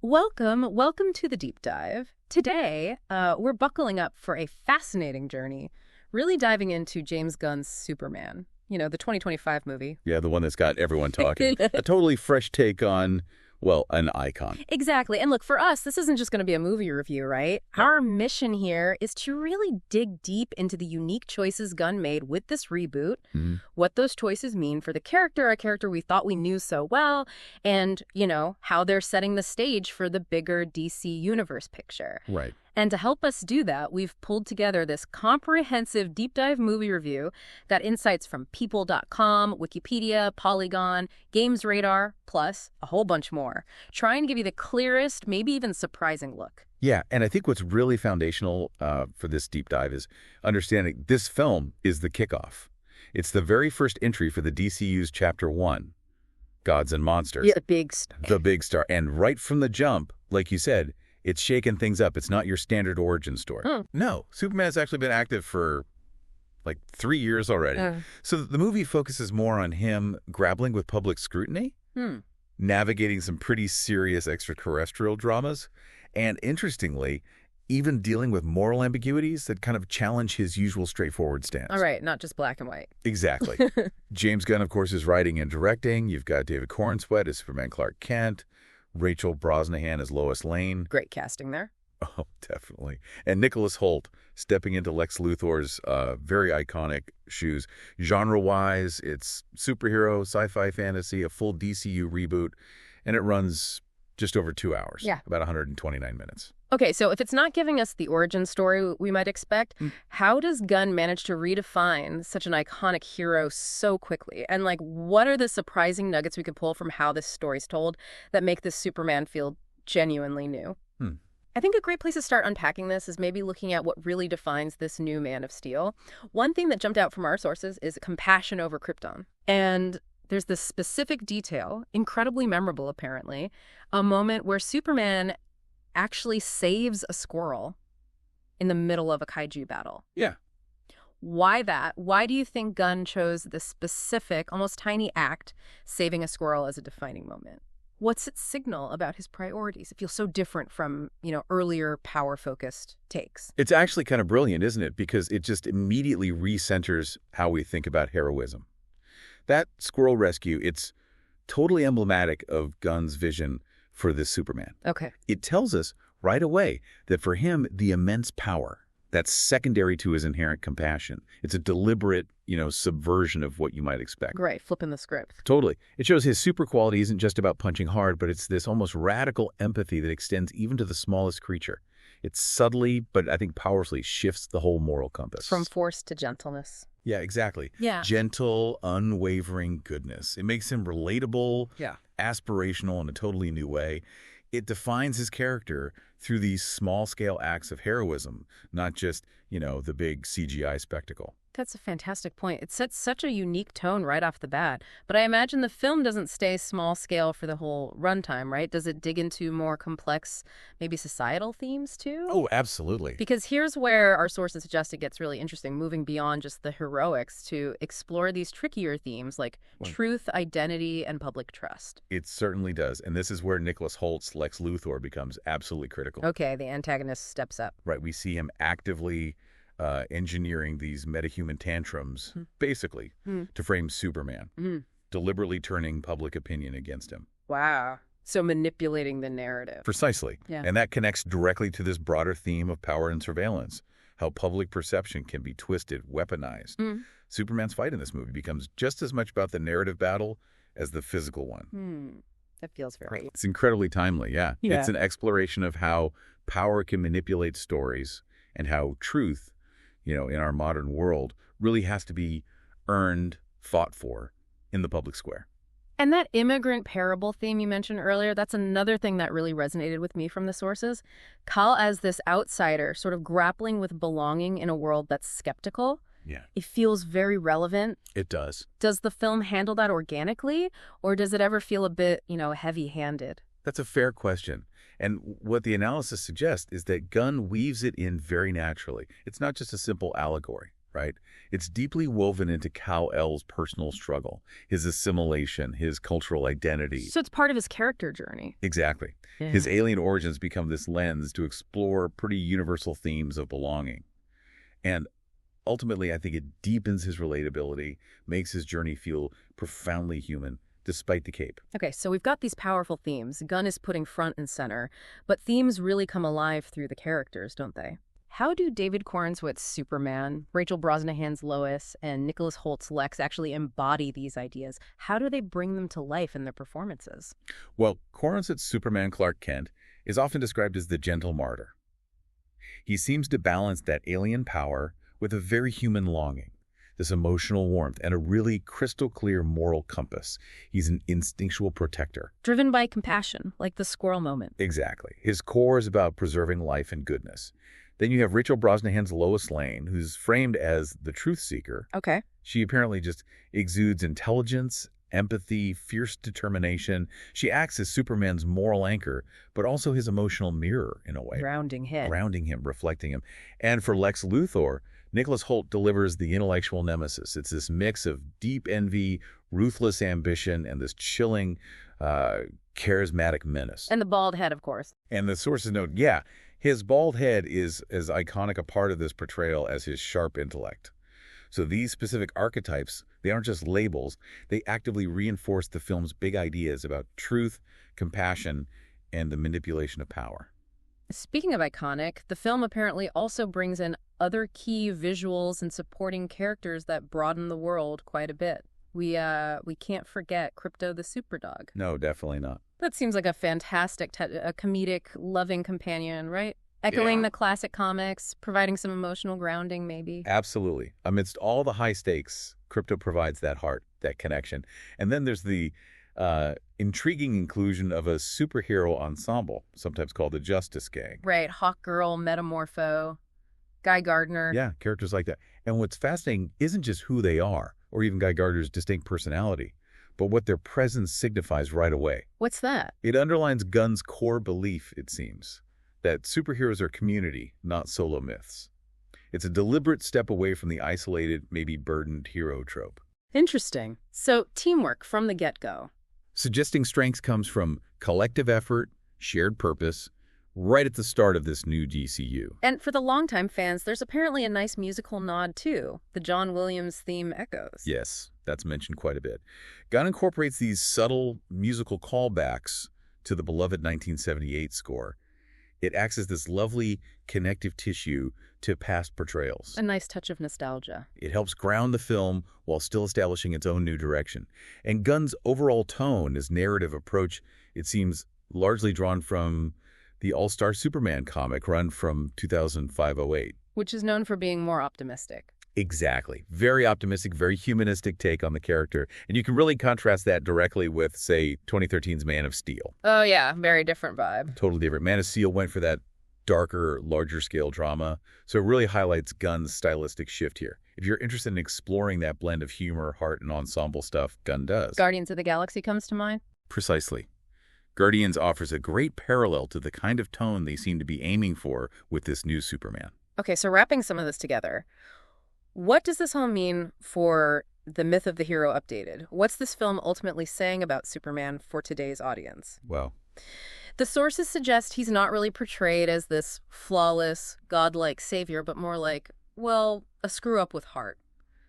Welcome to the deep dive. Today, we're buckling up for a fascinating journey, really diving into James Gunn's Superman. You know, the 2025 movie. Yeah, the one that's got everyone talking. A totally fresh take on, well, an icon. Exactly. And look, for us, this isn't just going to be a movie review, right? Yeah. Our mission here is to really dig deep into the unique choices Gunn made with this reboot, what those choices mean for the character, a character we thought we knew so well, and, you know, how they're setting the stage for the bigger DC universe picture. Right. And to help us do that, we've pulled together this comprehensive deep dive movie review, got insights from People.com, Wikipedia, Polygon, Games Radar, plus a whole bunch more, trying to give you the clearest, maybe even surprising look. Yeah, and I think what's really foundational for this deep dive is understanding this film is the kickoff. It's the very first entry for the DCU's Chapter 1, Gods and Monsters. Yeah, the big star. And right from the jump, like you said, it's shaking things up. It's not your standard origin story. No, Superman's actually been active for like 3 years already. So the movie focuses more on him grappling with public scrutiny, navigating some pretty serious extraterrestrial dramas, and interestingly, even dealing with moral ambiguities that kind of challenge his usual straightforward stance. All right, not just black and white. Exactly. James Gunn, of course, is writing and directing. You've got David Corenswet as Superman Clark Kent, Rachel Brosnahan as Lois Lane. Great casting there. Oh, definitely. And Nicholas Hoult stepping into Lex Luthor's very iconic shoes. Genre-wise, it's superhero, sci-fi fantasy, a full DCU reboot, and it runs just over 2 hours. Yeah. About 129 minutes. Okay, so if it's not giving us the origin story we might expect, how does Gunn manage to redefine such an iconic hero so quickly? And, like, what are the surprising nuggets we could pull from how this story's told that make this Superman feel genuinely new? I think a great place to start unpacking this is maybe looking at what really defines this new Man of Steel. One thing that jumped out from our sources is compassion over Krypton. And there's this specific detail, incredibly memorable apparently, a moment where Superman actually saves a squirrel in the middle of a kaiju battle. Yeah. Why that? Why do you think Gunn chose this specific, almost tiny act, saving a squirrel, as a defining moment? What's its signal about his priorities? It feels so different from, you know, earlier power-focused takes. It's actually kind of brilliant, isn't it? Because it just immediately recenters how we think about heroism. That squirrel rescue, it's totally emblematic of Gunn's vision for this Superman. Okay. It tells us right away that for him, the immense power, that's secondary to his inherent compassion. It's a deliberate, subversion of what you might expect. Right, flipping the script. Totally. It shows his super quality isn't just about punching hard, but it's this almost radical empathy that extends even to the smallest creature. It subtly, but I think powerfully, shifts the whole moral compass. From force to gentleness. Yeah, exactly. Yeah. Gentle, unwavering goodness. It makes him relatable, aspirational in a totally new way. It defines his character through these small-scale acts of heroism, not just, the big CGI spectacle. That's a fantastic point. It sets such a unique tone right off the bat. But I imagine the film doesn't stay small scale for the whole runtime, right? Does it dig into more complex, maybe societal themes too? Oh, absolutely. Because here's where our sources suggest it gets really interesting, moving beyond just the heroics to explore these trickier themes like truth, identity, and public trust. It certainly does. And this is where Nicholas Holt's Lex Luthor becomes absolutely critical. Okay, the antagonist steps up. Right. We see him actively engineering these metahuman tantrums, basically, to frame Superman, deliberately turning public opinion against him. Wow. So manipulating the narrative. Precisely. Yeah. And that connects directly to this broader theme of power and surveillance, how public perception can be twisted, weaponized. Superman's fight in this movie becomes just as much about the narrative battle as the physical one. That feels very... It's incredibly timely, yeah. It's an exploration of how power can manipulate stories and how truth, in our modern world, really has to be earned, fought for in the public square. And that immigrant parable theme you mentioned earlier, that's another thing that really resonated with me from the sources. Kal as this outsider, sort of grappling with belonging in a world that's skeptical. Yeah. It feels very relevant. It does. Does the film handle that organically, or does it ever feel a bit, heavy-handed? That's a fair question. And what the analysis suggests is that Gunn weaves it in very naturally. It's not just a simple allegory, right? It's deeply woven into Kal-El's personal struggle, his assimilation, his cultural identity. So it's part of his character journey. Exactly. Yeah. His alien origins become this lens to explore pretty universal themes of belonging. And ultimately, I think it deepens his relatability, makes his journey feel profoundly human, despite the cape. Okay, so we've got these powerful themes Gunn is putting front and center, but themes really come alive through the characters, don't they? How do David Corenswet's Superman, Rachel Brosnahan's Lois, and Nicholas Hoult's Lex actually embody these ideas? How do they bring them to life in their performances? Well, Corenswet's Superman Clark Kent is often described as the gentle martyr. He seems to balance that alien power with a very human longing, this emotional warmth, and a really crystal clear moral compass. He's an instinctual protector. Driven by compassion, like the squirrel moment. Exactly. His core is about preserving life and goodness. Then you have Rachel Brosnahan's Lois Lane, who's framed as the truth seeker. Okay. She apparently just exudes intelligence, empathy, fierce determination. She acts as Superman's moral anchor, but also his emotional mirror in a way. Grounding him, reflecting him. And for Lex Luthor, Nicholas Hoult delivers the intellectual nemesis. It's this mix of deep envy, ruthless ambition, and this chilling, charismatic menace. And the bald head, of course. And the sources note, yeah, his bald head is as iconic a part of this portrayal as his sharp intellect. So these specific archetypes, they aren't just labels, they actively reinforce the film's big ideas about truth, compassion, and the manipulation of power. Speaking of iconic, the film apparently also brings in other key visuals and supporting characters that broaden the world quite a bit. We can't forget Crypto the Superdog. No, definitely not. That seems like a fantastic, a comedic, loving companion, right? Echoing the classic comics, providing some emotional grounding, maybe. Absolutely. Amidst all the high stakes, Crypto provides that heart, that connection. And then there's the intriguing inclusion of a superhero ensemble, sometimes called the Justice Gang. Right. Hawk Girl, Metamorpho, Guy Gardner. Yeah, characters like that. And what's fascinating isn't just who they are, or even Guy Gardner's distinct personality, but what their presence signifies right away. What's that? It underlines Gunn's core belief, it seems, that superheroes are community, not solo myths. It's a deliberate step away from the isolated, maybe burdened hero trope. Interesting. So teamwork from the get-go. Suggesting strength comes from collective effort, shared purpose, right at the start of this new DCU. And for the longtime fans, there's apparently a nice musical nod, too. The John Williams theme echoes. Yes, that's mentioned quite a bit. Gunn incorporates these subtle musical callbacks to the beloved 1978 score. It acts as this lovely connective tissue to past portrayals. A nice touch of nostalgia. It helps ground the film while still establishing its own new direction. And Gunn's overall tone, his narrative approach, it seems largely drawn from the All-Star Superman comic run from 2005-08. Which is known for being more optimistic. Exactly. Very optimistic, very humanistic take on the character. And you can really contrast that directly with, say, 2013's Man of Steel. Oh, yeah. Very different vibe. Totally different. Man of Steel went for that darker, larger-scale drama. So it really highlights Gunn's stylistic shift here. If you're interested in exploring that blend of humor, heart, and ensemble stuff, Gunn does. Guardians of the Galaxy comes to mind? Precisely. Guardians offers a great parallel to the kind of tone they seem to be aiming for with this new Superman. Okay, so wrapping some of this together, what does this all mean for the myth of the hero updated? What's this film ultimately saying about Superman for today's audience? Well, the sources suggest he's not really portrayed as this flawless, godlike savior, but more like, well, a screw-up with heart.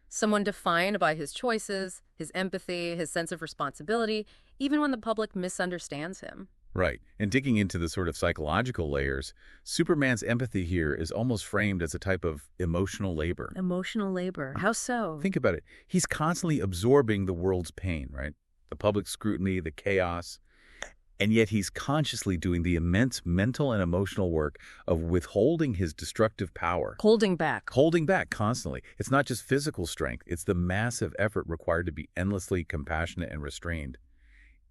Someone defined by his choices, his empathy, his sense of responsibility, even when the public misunderstands him. Right. And digging into the sort of psychological layers, Superman's empathy here is almost framed as a type of emotional labor. Emotional labor. How so? Think about it. He's constantly absorbing the world's pain, right? The public scrutiny, the chaos. And yet he's consciously doing the immense mental and emotional work of withholding his destructive power. Holding back. Holding back constantly. It's not just physical strength. It's the massive effort required to be endlessly compassionate and restrained.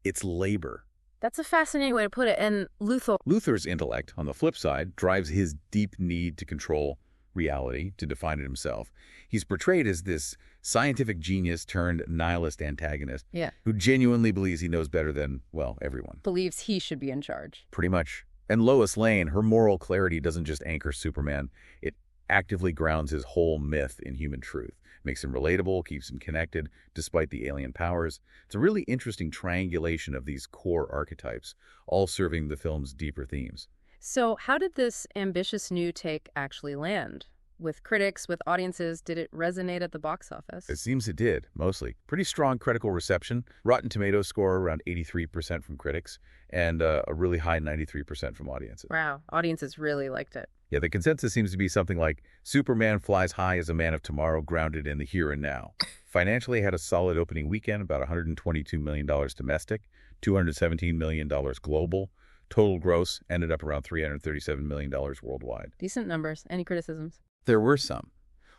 It's labor. That's a fascinating way to put it. And Luthor's intellect, on the flip side, drives his deep need to control reality, to define it himself. He's portrayed as this scientific genius turned nihilist antagonist who genuinely believes he knows better than, well, everyone. Believes he should be in charge. Pretty much. And Lois Lane, her moral clarity doesn't just anchor Superman. It actively grounds his whole myth in human truth. Makes him relatable, keeps him connected, despite the alien powers. It's a really interesting triangulation of these core archetypes, all serving the film's deeper themes. So how did this ambitious new take actually land? With critics, with audiences, did it resonate at the box office? It seems it did, mostly. Pretty strong critical reception. Rotten Tomatoes score around 83% from critics, and a really high 93% from audiences. Wow, audiences really liked it. Yeah, the consensus seems to be something like, Superman flies high as a man of tomorrow, grounded in the here and now. Financially, had a solid opening weekend, about $122 million domestic, $217 million global. Total gross ended up around $337 million worldwide. Decent numbers. Any criticisms? There were some.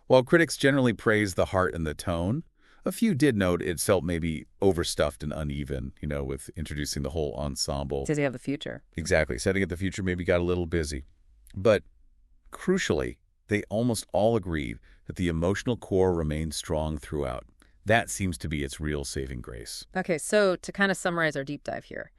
While critics generally praised the heart and the tone, a few did note it felt maybe overstuffed and uneven, with introducing the whole ensemble. Does he have the future? Exactly. Setting up the future maybe got a little busy. But crucially, they almost all agreed that the emotional core remained strong throughout. That seems to be its real saving grace. Okay, so to kind of summarize our deep dive here,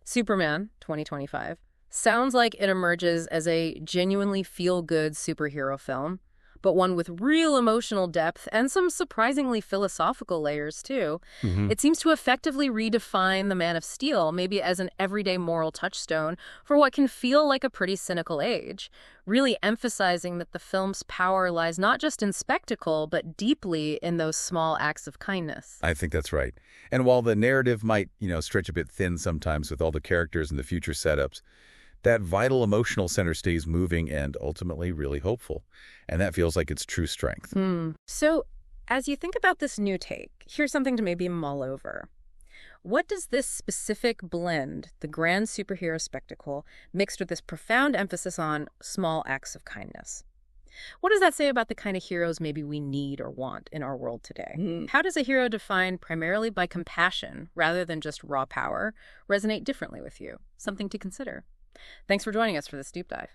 Superman 2025 sounds like it emerges as a genuinely feel-good superhero film, but one with real emotional depth and some surprisingly philosophical layers, too. It seems to effectively redefine the Man of Steel, maybe as an everyday moral touchstone for what can feel like a pretty cynical age, really emphasizing that the film's power lies not just in spectacle, but deeply in those small acts of kindness. I think that's right. And while the narrative might, stretch a bit thin sometimes with all the characters and the future setups, that vital emotional center stays moving and ultimately really hopeful. And that feels like its true strength. So, as you think about this new take, here's something to maybe mull over. What does this specific blend, the grand superhero spectacle, mixed with this profound emphasis on small acts of kindness? What does that say about the kind of heroes maybe we need or want in our world today? How does a hero defined primarily by compassion rather than just raw power resonate differently with you? Something to consider. Thanks for joining us for this deep dive.